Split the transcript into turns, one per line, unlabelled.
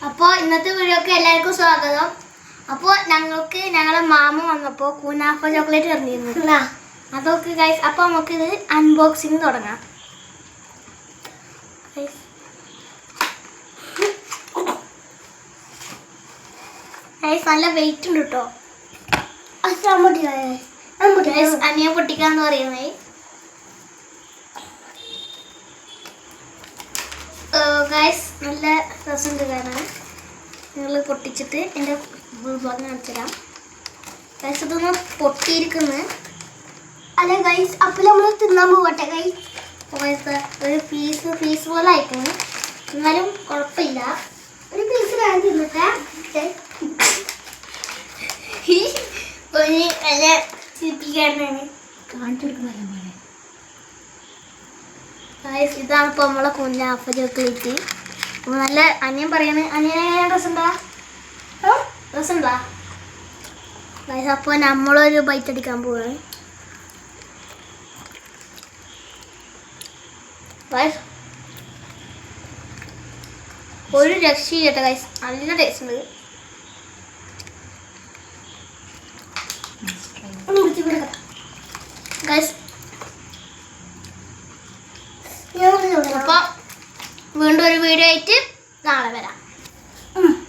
അപ്പോൾ ഇന്നത്തെ വീഡിയോക്ക് എല്ലാവർക്കും സ്വാഗതം. അപ്പോൾ ഞങ്ങളെ മാമ വന്നപ്പോൾ കുനാഫ ചോക്ലേറ്റ് തന്നിരുന്നു. അതൊക്കെ ഗൈസ്. അപ്പോൾ നമുക്കിത് അൺബോക്സിങ് തുടങ്ങാം. ഗൈസ് നല്ല വെയിറ്റ് ഉണ്ട് കേട്ടോ. അനിയ പൊട്ടിക്കാന്ന് പറയുന്നത്. ഗൈസ് നല്ല രസമുണ്ട് കാണാൻ. നിങ്ങൾ പൊട്ടിച്ചിട്ട് എൻ്റെ ഭാഗം കാണിച്ചു തരാം. ഗൈസ് ഇതൊന്ന് പൊട്ടിയിരിക്കുന്നു.
അല്ല ഗൈസ്, അപ്പോൾ നമ്മൾ തിന്നാൻ പോകട്ടെ ഗൈസ്.
ഒരു പീസ് പോലെ ആയിക്കുന്നു. എന്നാലും കുഴപ്പമില്ല.
ഒരു പീസ് ഞാൻ തിന്നട്ടെ.
ഒരു നല്ല ചിരിപ്പിക്കാരനാണ്
കാണിച്ചെടുക്കുന്ന.
ഇതാണ് ഇപ്പോൾ നമ്മളെ കുനാഫ ചോക്ലേറ്റ്. അപ്പോൾ നല്ല അനിയൻ പറയാണ്. അനിയനെ രസമുണ്ടാ? രസമുണ്ടാ? അപ്പോൾ നമ്മളൊരു ബൈറ്റ് അടിക്കാൻ പോവാണ്. ഒരു രക്ഷയില്ല ഗൈസ്. നല്ല ടേസ്റ്റ് ഉണ്ട്. ഗൈസ് അപ്പോൾ വീണ്ടും ഒരു വീഡിയോ ആയിട്ട് നാളെ വരാം.